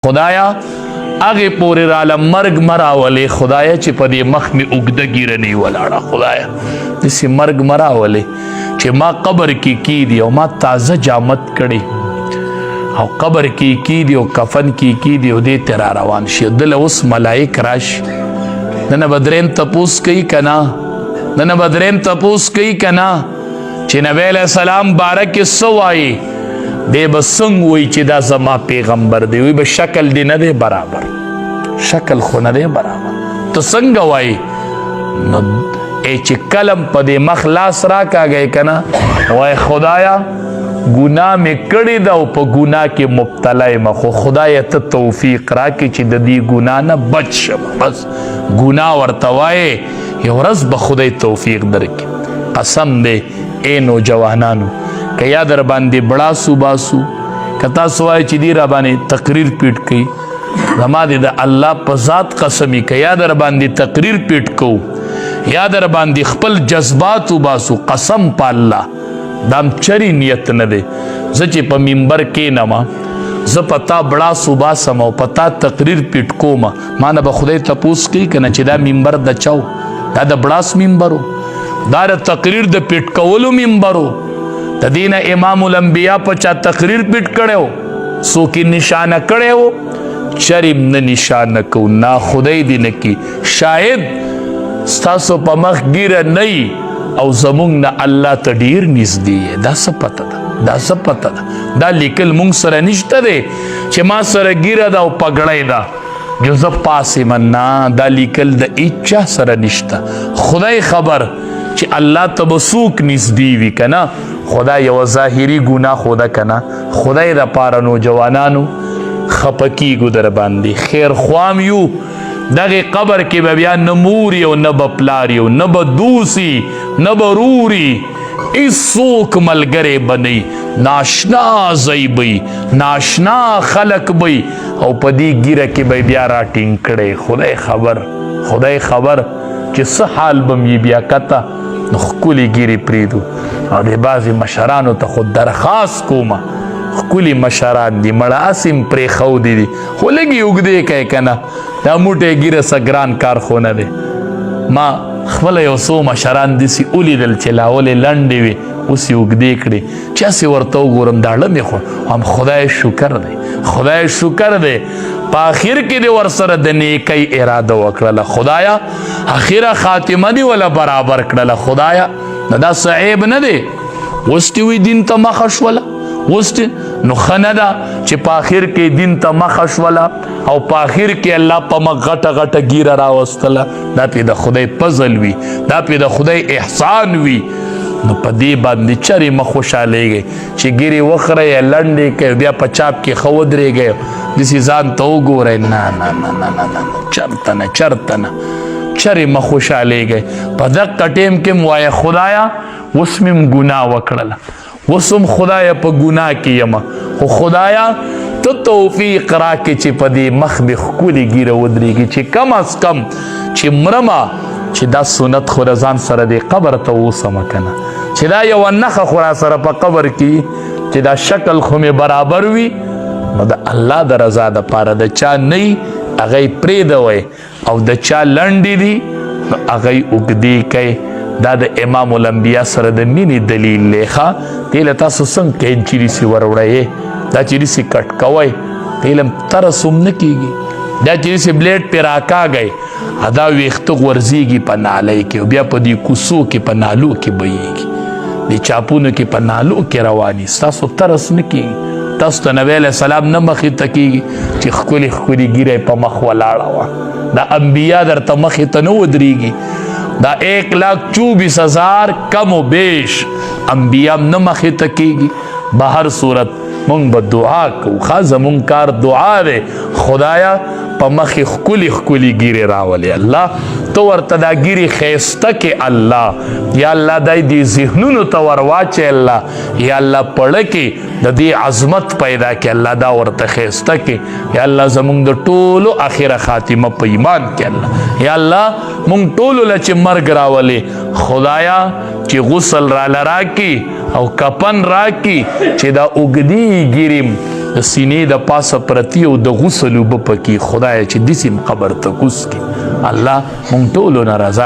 خدایا هغه پورې راله مرګ مراولې خدایا چې په دې مخ مې اوږده ګیره نه ولاړه خدایا داسې مرګ مراولې چې ما قبر کې کیدي او ما تازه جامت کړي او قبر کې کیدي او کفن کې کیدي او دې ته را روان شي دله اوس ملایک راشي دنه به درېم تپوس کوي که نه دنه به درېم تپوس کوي که نه چې نبی علیه السلام باره کې څه وایي دی به څنګه وایي چې دا زما پیغمبر دی وایي به شکل دی نه دی برابر شکل خو نه دی برابر ته څنګه وایي نو چې کلم په دې مخ لاس راکاږئ که نه وایي خدایا ګناه مې کړې ده او په ګناه کې مبتلا یم خو خدایه ته توفیق راکړې چې د دې ګناه نه بچ شم بس ګناه ورته وایې یو ورځ به خدای توفیق درکړي قسم دی ای نوجوانانو که یا در باندې بړاسو باسو که تاسو وایئ چې دې را باندې تقریر پیټ کوي زما دې د الله په ذات قسمي که یا در باندې تقریر پیټ کوو یا در باندې خپل جذبات وباسو قسم په الله دام چری نیت نه دی زه چې په منبر کښېنم زه په تا بړاس وباسم او په تا تقریر پیټ کوم ما نه به خدای تپوس کوي که نه چې دا منبر د چا دا د بړاس منبر و دا د تقریر د پیټ کولو منبر و د دې نه امام الانبیا په چا تقریر پیټ کړی و څوک یې نشانه کړی و چریم نه نشانه کوو نه خدای دې نه کي شاید ستاسو په مخ ګیره نه وي او زمونږ نه الله ته ډیر نږدې یې دا څه پته ده دا څه پته ده دا لیکل مونږ سره نشته دی چې ما سره ګیره ده او پګړی ده جو زه پاس یم نه دا لیکل د هیچا سره نشته خدای خبر چې الله ته به څوک نږدې وي که نه خدای یوه ظاهري ګناه خو ده که نه خدای دپاره نوجوانانو خفه کیږو در باندې خیر خوام یو دغه قبر کې به بیا نه مور یو نه به پلار یو نه به دوسي نه به روري هېڅوک ملګری به نه ناشنا ځای به ناشنا خلک به او په دې ګیره کې به بیا راټینګ کړی خدای خبر چې څه حال به م بیا کته نو ښکلې ګیرې پرېږدو او د بعضې مشرانو ته خو درخواست کومه ښکلي مشران دي مړه هسې م پرېښودې دي خو لږ یې اوږدې کوې که نه دا موټی ګیره څه ګران کار خو نه دی ما خپله یو څو مشران داسې ولیدل چې لا ولې لنډې وې اوس یې اوږدې کړې چې هسې ورته وګورم دا ړمې خو هم خدای شکر دی په آخر کې دې ورسره د نیکۍ اراده وکړله خدایا اخره خاتمه دې وله برابر کړله خدایا نو دا څه عیب نه دی اوس دې وي دین ته مخه شوله اوس نو ښه نه ده چې په آخر کې دین ته مخه شوله او په آخر کې الله په مخ غټه ګیره راوستله دا پې د خدای فضل وي دا پې د خدای احسان وي نو په دې باندې چرې مه خوشحالېږئ چې ګیرې وخورئ یا لنډې کوئ بیا په چاپ کې ښه ودرېږئ داسې ځان ته وګورئ نه چرته نه چرې مه خوشحالېږئ په دقه ټیم کې م وایه خدایا اوس مې م ګناه وکړله اوس هم خدایا په ګناه کې یم خو خدایا ته توفیق راکړې چې په دې مخ مې ښکلې ګیره ودرېږي چې کم از کم چې مرمه چې دا سنت خو د ځان سره دې قبر ته ووسمه که نه چې دا یوه نښه خو را سره په قبر کې چې دا شکل خو مې برابر وي نو د الله د رضا دپاره د چا نه وي هغه یې پرېږدوئ او د چا لنډې دي نو هغه یې اوږدې کوئ دا د امام الانبیا سره د مینې دلیل دی ښه دې له تاسو څنګه کینچي داسې وروړئ دا چې داسې کټ کوئ دې له ترس هم نه کېږي دا چې داسې بلیډ پې راکاږئ دا ویښته غورځېږي په نالۍ کې او بیا په دې کوڅو کې په نالو کې بهیږي دې چاپونو کې په نالو کې رواني ستاسو ترس نه کېږي تاسو ته نبی علیه السلام نه مخې ته کېږي چې ښکلې ګیره په مخ ولاړه وه دا انبیا درته مخې ته نه ودرېږي دا 1,24,000 کم و بیش انبیا نه مخې ته کېږي به هر صورت مونږ به دعا کوو ښه زمونږ کار دعا دی خدایا په مخې ښکلې ګیرې راولې الله ته ورته دا ګیرې ښایسته کې الله یا الله دا دې ذهنونو ته ور واچې الله یا الله پړه کې د دې عظمت پیدا کې الله دا ورته ښایسته کې یا الله زمونږ د ټولو اخره خاتمه په ایمان کې الله یا الله مونږ ټولو له چې مرګ راولې خدایا چې غسل راله راکړي او کپن راکړي چې دا اوږدې ګیرې د سینې د پاسه پرتی او د غسل اوبه پکې خدای چې داسې قبر ته کوز کړي. الله مونږ ټولو نه رضا